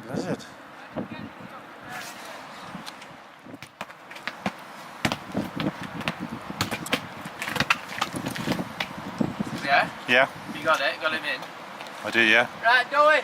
Blizzard. Yeah? Yeah, You got it? Got him in? I do, yeah. Right, do it!